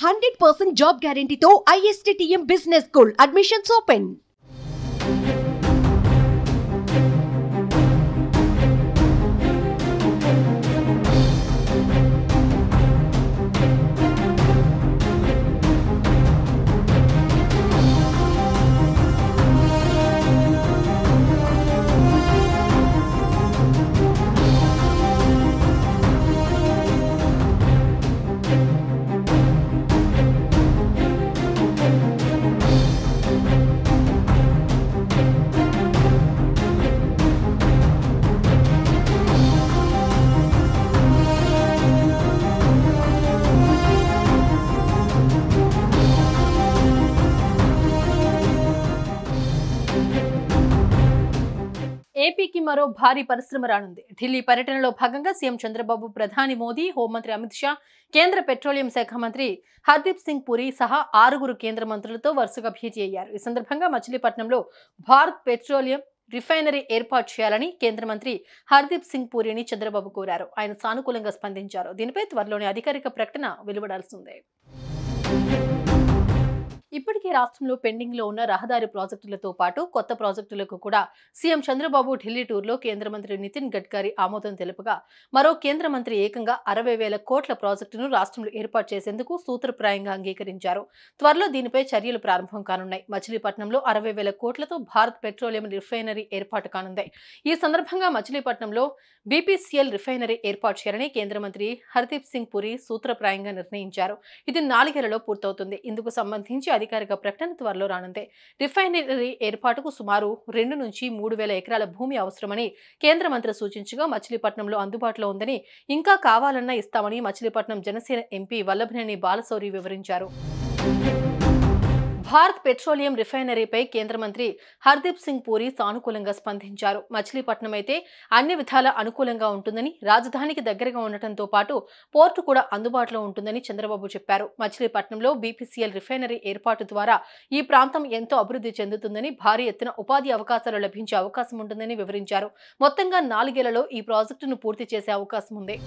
100% job guarantee తో ISTTM Business School admissions open. ఏపీకి మరో భారీ పరిశ్రమ రానుంది. ఢిల్లీ పర్యటనలో భాగంగా సీఎం చంద్రబాబు, ప్రధాని మోదీ, హోంమంత్రి అమిత్ షా, కేంద్ర పెట్రోలియం శాఖ మంత్రి హర్దీప్ సింగ్ పురి సహా 6 కేంద్ర మంత్రులతో వరుసగా భేటీ అయ్యారు. ఈ సందర్భంగా మచిలీపట్నంలో భారత్ పెట్రోలియం రిఫైనరీ ఏర్పాటు చేయాలని కేంద్ర మంత్రి హర్దీప్ సింగ్ పురిని చంద్రబాబు కోరారు. ఆయన సానుకూలంగా స్పందించారు. దీనిపై త్వరలోనే అధికారిక ప్రకటన వెలువడాల్సిందే. ఇప్పటికే రాష్ట్రంలో పెండింగ్ లో ఉన్న రహదారి ప్రాజెక్టులతో పాటు కొత్త ప్రాజెక్టులకు కూడా సీఎం చంద్రబాబు ఢిల్లీ టూర్లో కేంద్ర మంత్రి నితిన్ గడ్కరీ ఆమోదం తెలుపగా మరో కేంద్ర మంత్రి ఏకంగా 60,000 కోట్ల ప్రాజెక్టును రాష్ట్రంలో ఏర్పాటు చేసేందుకు సూత్రప్రాయంగా అంగీకరించారు. త్వరలో దీనిపై చర్యలు ప్రారంభం కానున్నాయి. మచిలీపట్నంలో 60,000 కోట్లతో భారత్ పెట్రోలియం రిఫైనరీ ఏర్పాటు కానుంది. ఈ సందర్భంగా మచిలీపట్నంలో BPCL రిఫైనరీ ఏర్పాటు చేయాలని కేంద్ర మంత్రి హర్దీప్ సింగ్ పురి సూత్రప్రాయంగా నిర్ణయించారు. ఇది 4 ఏళ్లలో పూర్తవుతుంది. ఇందుకు సంబంధించి అధికారిక ప్రకటన త్వరలో రానుంది. రిఫైనరీ ఏర్పాటుకు సుమారు 2 నుంచి 3,000 ఎకరాల భూమి అవసరమని కేంద్ర మంత్రి సూచించగా మచిలీపట్నంలో అందుబాటులో ఉందని, ఇంకా కావాలన్నా ఇస్తామని మచిలీపట్నం జనసేన ఎంపీ వల్లభనేని బాలశౌరి వివరించారు. భారత్ పెట్రోలియం రిఫైనరీపై కేంద్ర మంత్రి హర్దీప్ సింగ్ పురి సానుకూలంగా స్పందించారు. మచిలీపట్నం అయితే అన్ని విధాల అనుకూలంగా ఉంటుందని, రాజధానికి దగ్గరగా ఉండటంతో పాటు పోర్టు కూడా అందుబాటులో ఉంటుందని చంద్రబాబు చెప్పారు. మచిలీపట్నంలో BPCL రిఫైనరీ ఏర్పాటు ద్వారా ఈ ప్రాంతం ఎంతో అభివృద్ధి చెందుతుందని, భారీ ఎత్తున ఉపాధి అవకాశాలు లభించే అవకాశం ఉంటుందని వివరించారు. మొత్తంగా 4 ఏళ్లలో ఈ ప్రాజెక్టును పూర్తి చేసే అవకాశం ఉంది.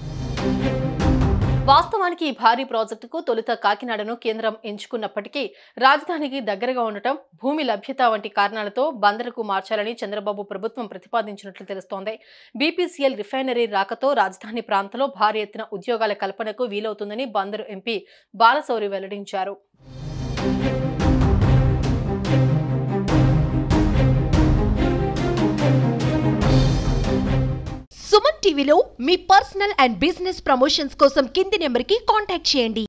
వాస్తవానికి ఈ భారీ ప్రాజెక్టుకు తొలుత కాకినాడను కేంద్రం ఎంచుకున్నప్పటికీ రాజధానికి దగ్గరగా ఉండటం, భూమి లభ్యత వంటి కారణాలతో బందరుకు మార్చాలని చంద్రబాబు ప్రభుత్వం ప్రతిపాదించినట్లు తెలుస్తోంది. BPCL రిఫైనరీ రాకతో రాజధాని ప్రాంతంలో భారీ ఎత్తున ఉద్యోగాల కల్పనకు వీలవుతుందని బందరు ఎంపీ బాలశౌరి వెల్లడించారు. సుమన్ టీవీలో మీ పర్సనల్ అండ్ బిజినెస్ ప్రమోషన్స్ కోసం కింది నెంబర్కి కాంటాక్ట్ చేయండి.